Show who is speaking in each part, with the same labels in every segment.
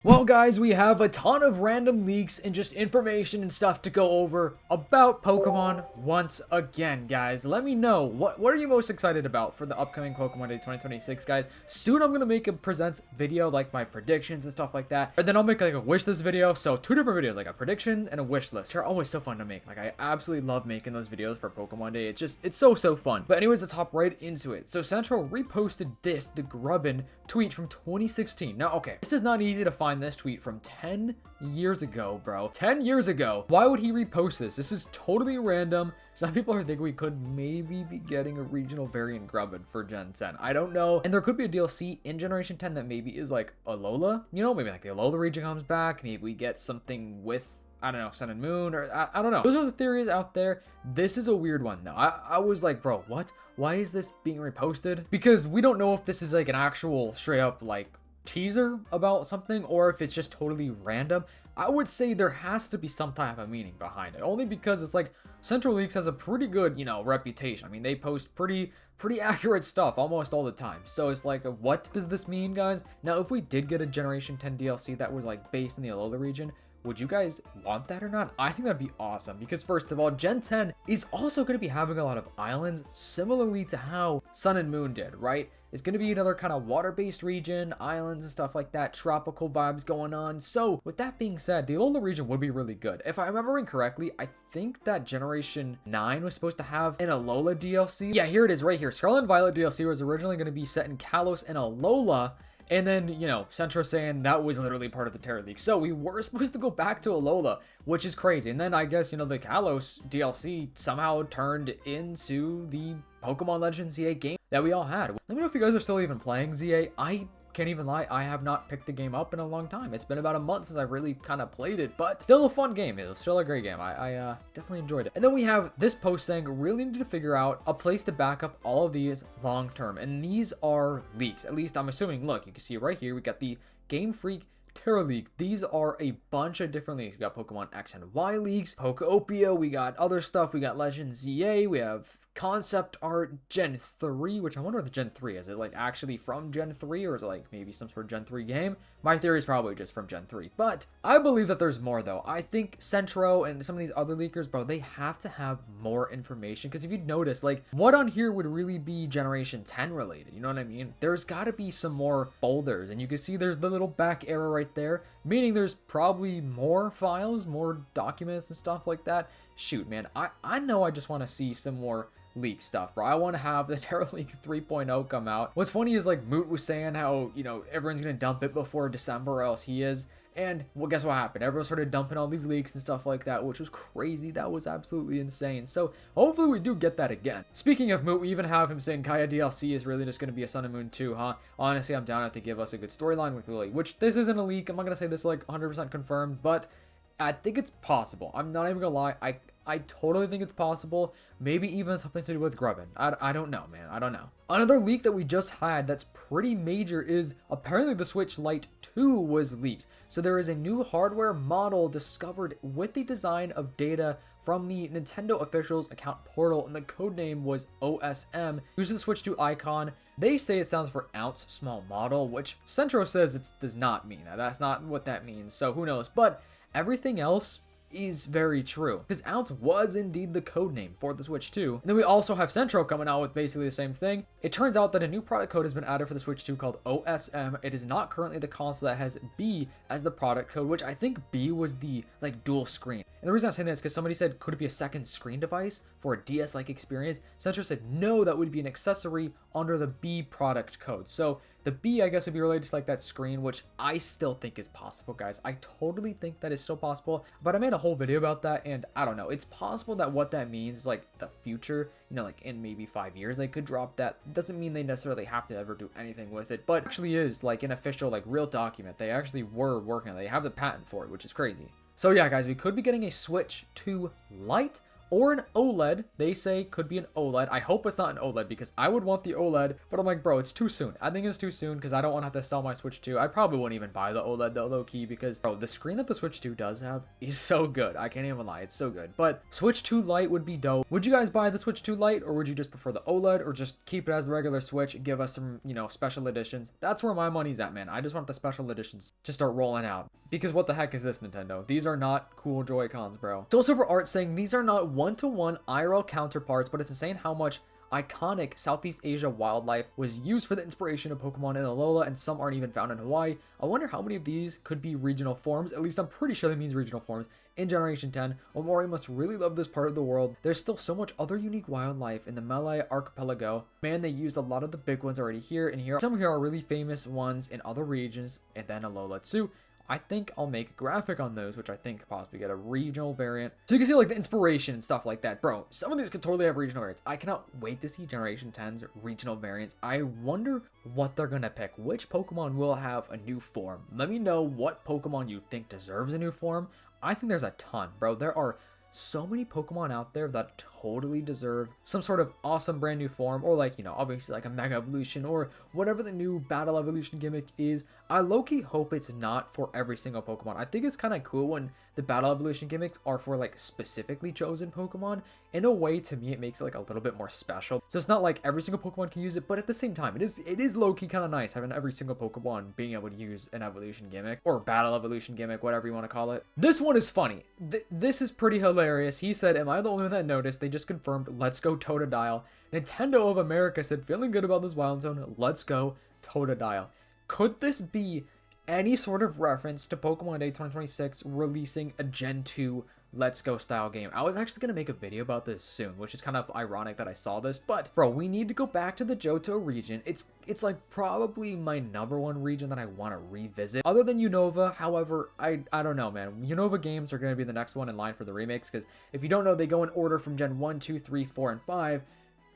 Speaker 1: Well, guys, we have a ton of random leaks and just information and stuff to go over about Pokemon once again, guys. Let me know, what are you most excited about for the upcoming Pokemon Day 2026, guys? Soon I'm going to make a presents video, like my predictions and stuff like that. And then I'll make like a wish list video. So two different videos, like a prediction and a wish list. They're always so fun to make. Like, I absolutely love making those videos for Pokemon Day. It's so fun. But anyways, let's hop right into it. So Central reposted the Grubbin tweet from 2016. Now, okay, this is not easy to find this tweet from 10 years ago, bro. 10 years ago. Why would he repost this? This is totally random. Some people are thinking we could maybe be getting a regional variant Grubbin for Gen 10. I don't know. And there could be a DLC in Generation 10 that maybe is like Alola. You know, maybe like the Alola region comes back. Maybe we get something with, I don't know, Sun and Moon, or I don't know. Those are the theories out there. This is a weird one though. I was like, bro, what? Why is this being reposted? Because we don't know if this is like an actual straight up like teaser about something or if it's just totally random. I would say there has to be some type of meaning behind it, only because it's like Central Leaks has a pretty good, you know, reputation. I mean, they post pretty accurate stuff almost all the time. So it's like, what does this mean, guys? Now, if we did get a Generation 10 DLC that was like based in the Alola region, would you guys want that or not? I think that'd be awesome because first of all, Gen 10 is also going to be having a lot of islands similarly to how Sun and Moon did, right? It's going to be another kind of water-based region, islands and stuff like that, tropical vibes going on. So with that being said, the Alola region would be really good. If I'm remembering correctly, I think that Generation 9 was supposed to have an Alola DLC. Yeah, here it is right here. Scarlet and Violet DLC was originally going to be set in Kalos and Alola. And then, you know, Centro saying that was literally part of the Terra League. So we were supposed to go back to Alola, which is crazy. And then I guess, you know, the Kalos DLC somehow turned into the Pokemon Legends ZA game that we all had. Let me know if you guys are still even playing ZA. I can't even lie, I have not picked the game up in a long time. It's been about a month since I've really kind of played it, but still a fun game. It was still a great game. I definitely enjoyed it. And then we have this post saying, really need to figure out a place to back up all of these long term. And these are leaks. At least I'm assuming, look, you can see right here, we got the Game Freak Terra League. These are a bunch of different leagues. We got Pokemon X and Y leagues, Pokeopia, we got other stuff, we got Legends ZA, we have concept art Gen 3, which I wonder what the Gen 3 is. It like actually from Gen 3 or is it like maybe some sort of Gen 3 game? My theory is probably just from Gen 3, but I believe that there's more though. I think Centro and some of these other leakers, bro, they have to have more information because if you'd notice, like what on here would really be Generation 10 related, you know what I mean? There's got to be some more folders and you can see there's the little back arrow right there, meaning there's probably more files, more documents and stuff like that. Shoot, man, I know I just want to see some more leak stuff, bro. I want to have the Terra League 3.0 come out. What's funny is like Moot was saying how, you know, everyone's gonna dump it before December or else he is. And well, guess what happened? Everyone started dumping all these leaks and stuff like that, which was crazy. That was absolutely insane. So hopefully we do get that again. Speaking of Moot, we even have him saying Kaya DLC is really just going to be a Sun and Moon 2, huh? Honestly, I'm down if they give us a good storyline with Lily, which this isn't a leak. I'm not going to say this like 100% confirmed, but I think it's possible. I'm not even going to lie. I totally think it's possible. Maybe even something to do with Grubbin. I don't know, man. I don't know. Another leak that we just had that's pretty major is apparently the Switch Lite 2 was leaked. So there is a new hardware model discovered with the design of data from the Nintendo officials account portal, and the codename was OSM. Uses the Switch 2 icon. They say it stands for ounce small model, which Centro says it does not mean. Now, that's not what that means, so who knows. But everything else is very true, because ounce was indeed the code name for the Switch 2. And then we also have Centro coming out with basically the same thing. It turns out that a new product code has been added for the Switch 2 called OSM. It is not currently the console that has B as the product code, which I think B was the like dual screen. And the reason I'm saying that is because somebody said, could it be a second screen device for a DS-like experience? Centro said no, that would be an accessory under the B product code. So the B, I guess, would be related to like that screen, which I still think is possible, guys. I totally think that is still possible, but I made a whole video about that, and I don't know. It's possible that what that means is like the future, you know, like in maybe 5 years, they could drop that. Doesn't mean they necessarily have to ever do anything with it, but it actually is like an official, like real document. They actually were working on it. They have the patent for it, which is crazy. So yeah, guys, we could be getting a Switch 2 Lite or an OLED. They say could be an OLED. I hope it's not an OLED because I would want the OLED, but I'm like, bro, it's too soon. I think it's too soon because I don't want to have to sell my Switch 2. I probably wouldn't even buy the OLED though, low key, because bro, the screen that the Switch 2 does have is so good. I can't even lie, it's so good. But Switch 2 Lite would be dope. Would you guys buy the Switch 2 Lite, or would you just prefer the OLED, or just keep it as the regular Switch and give us some, you know, special editions? That's where my money's at, man. I just want the special editions to start rolling out. Because what the heck is this, Nintendo? These are not cool Joy-Cons, bro. It's also for art saying these are not one-to-one IRL counterparts, but it's insane how much iconic Southeast Asia wildlife was used for the inspiration of Pokemon in Alola, and some aren't even found in Hawaii. I wonder how many of these could be regional forms. At least I'm pretty sure that means regional forms in Generation 10. Omori must really love this part of the world. There's still so much other unique wildlife in the Malay Archipelago. Man, they used a lot of the big ones already here and here. Some here are really famous ones in other regions, and then Alola too. I think I'll make a graphic on those, which I think could possibly get a regional variant. So you can see like the inspiration and stuff like that. Bro, some of these could totally have regional variants. I cannot wait to see Generation 10's regional variants. I wonder what they're gonna pick. Which Pokemon will have a new form? Let me know what Pokemon you think deserves a new form. I think there's a ton, bro. There are so many Pokemon out there that totally deserve some sort of awesome brand new form, or like, you know, obviously like a Mega Evolution or whatever the new Battle Evolution gimmick is. I low-key hope it's not for every single Pokemon. I think it's kind of cool when the Battle Evolution gimmicks are for like specifically chosen Pokemon. In a way, to me, it makes it like a little bit more special. So it's not like every single Pokemon can use it, but at the same time, it is low-key kind of nice having every single Pokemon being able to use an evolution gimmick or Battle Evolution gimmick, whatever you want to call it. This one is funny. This is pretty hilarious. He said, "Am I the only one that noticed? They just confirmed, let's go Totodile." Nintendo of America said, "Feeling good about this Wild Zone, let's go Totodile." Could this be any sort of reference to Pokemon Day 2026 releasing a Gen 2 Let's Go style game? I was actually going to make a video about this soon, which is kind of ironic that I saw this, but bro, we need to go back to the Johto region. It's like probably my #1 region that I want to revisit, other than Unova. However, I don't know, man. Unova games are going to be the next one in line for the remakes, because if you don't know, they go in order from Gen 1, 2, 3, 4, and 5.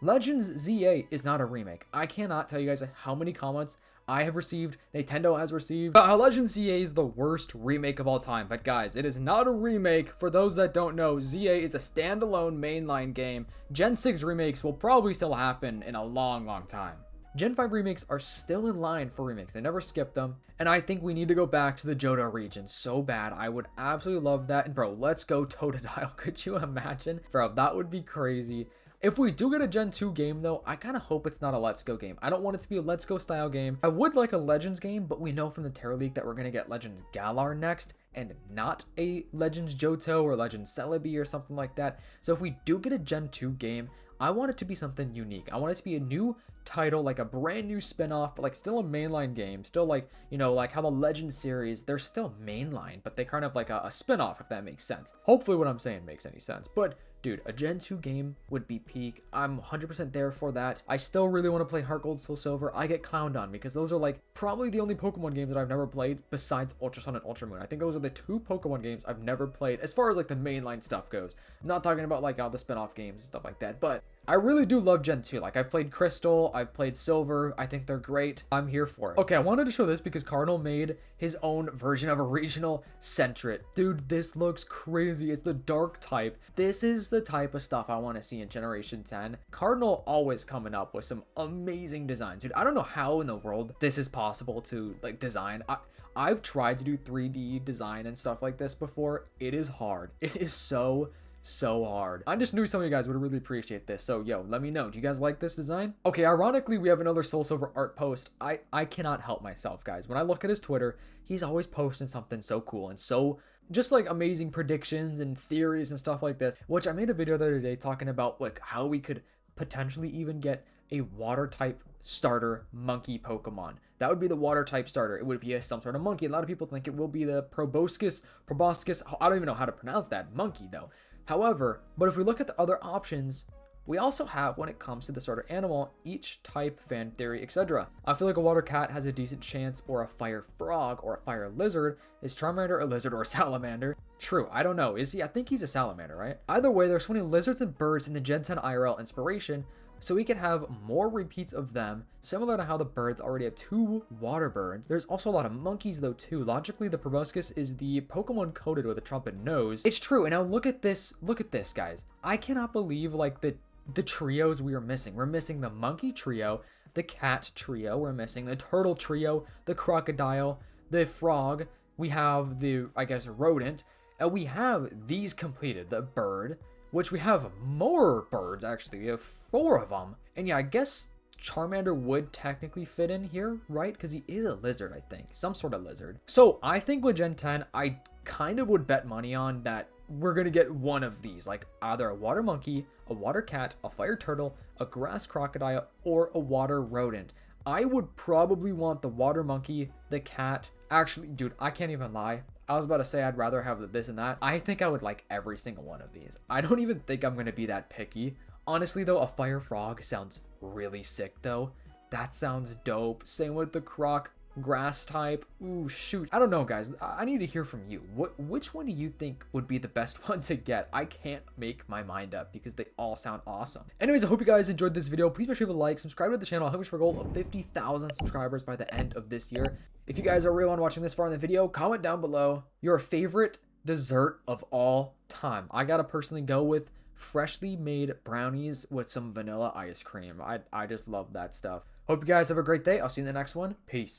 Speaker 1: Legends ZA is not a remake. I cannot tell you guys how many comments I have received, Nintendo has received, about how Legends ZA is the worst remake of all time. But guys, it is not a remake. For those that don't know, ZA is a standalone mainline game. Gen 6 remakes will probably still happen in a long, long time. Gen 5 remakes are still in line for remakes. They never skip them. And I think we need to go back to the Johto region so bad. I would absolutely love that. And bro, let's go Totodile. Could you imagine? Bro, that would be crazy. If we do get a Gen 2 game though, I kind of hope it's not a Let's Go game. I don't want it to be a Let's Go style game. I would like a Legends game, but we know from the Terra League that we're going to get Legends Galar next, and not a Legends Johto or Legends Celebi or something like that. So if we do get a Gen 2 game, I want it to be something unique. I want it to be a new title, like a brand new spin-off, but like still a mainline game. Still like, you know, like how the Legends series, they're still mainline, but they kind of like a spin-off, if that makes sense. Hopefully what I'm saying makes any sense. But dude, a Gen 2 game would be peak. I'm 100% there for that. I still really want to play Heart Gold, Soul Silver. I get clowned on because those are like probably the only Pokemon games that I've never played besides Ultra Sun and Ultra Moon. I think those are the 2 Pokemon games I've never played as far as like the mainline stuff goes. I'm not talking about like all the spin-off games and stuff like that, but I really do love Gen 2. Like, I've played Crystal, I've played Silver. I think they're great. I'm here for it. Okay, I wanted to show this because Cardinal made his own version of a regional Sentret. Dude, this looks crazy. It's the dark type. This is the type of stuff I want to see in Generation 10. Cardinal always coming up with some amazing designs. Dude, I don't know how in the world this is possible to, like, design. I've tried to do 3D design and stuff like this before. It is hard. It is so hard. I just knew some of you guys would really appreciate this. So yo, let me know. Do you guys like this design? Okay, ironically, we have another Soul Silver art post. I cannot help myself, guys. When I look at his Twitter, he's always posting something so cool and so just like amazing predictions and theories and stuff like this, which I made a video the other day talking about like how we could potentially even get a water type starter monkey Pokemon. That would be the water type starter. It would be some sort of monkey. A lot of people think it will be the proboscis. I don't even know how to pronounce that monkey though. However, but if we look at the other options, we also have, when it comes to the starter animal, each type, fan theory, etc. I feel like a water cat has a decent chance, or a fire frog, or a fire lizard. Is Charmander a lizard or a salamander? True, I don't know. Is he? I think he's a salamander, right? Either way, there's so many lizards and birds in the Gen 10 IRL inspiration, So we could have more repeats of them, similar to how the birds already have 2 water birds. There's also a lot of monkeys though too. Logically, the proboscis is the Pokemon coded with a trumpet nose. It's true. And now look at this, guys. I cannot believe like the trios we are missing. We're missing the monkey trio, the cat trio, we're missing the turtle trio, the crocodile, the frog, we have the, I guess, rodent, and we have these completed, the bird, which we have more birds actually, we have 4 of them. And yeah, I guess Charmander would technically fit in here, right? Because he is a lizard, I think, some sort of lizard. So I think with Gen 10, I kind of would bet money on that we're gonna get one of these, like either a water monkey, a water cat, a fire turtle, a grass crocodile, or a water rodent. I would probably want the water monkey, the cat. Actually, dude, I can't even lie. I was about to say I'd rather have this and that. I think I would like every single one of these. I don't even think I'm gonna be that picky. Honestly though, a fire frog sounds really sick though. That sounds dope. Same with the croc. Grass type. Ooh, shoot. I don't know, guys. I need to hear from you. Which one do you think would be the best one to get? I can't make my mind up because they all sound awesome. Anyways, I hope you guys enjoyed this video. Please make sure to like, subscribe to the channel. I'll help us for a goal of 50,000 subscribers by the end of this year. If you guys are really on watching this far in the video, comment down below your favorite dessert of all time. I gotta personally go with freshly made brownies with some vanilla ice cream. I just love that stuff. Hope you guys have a great day. I'll see you in the next one. Peace.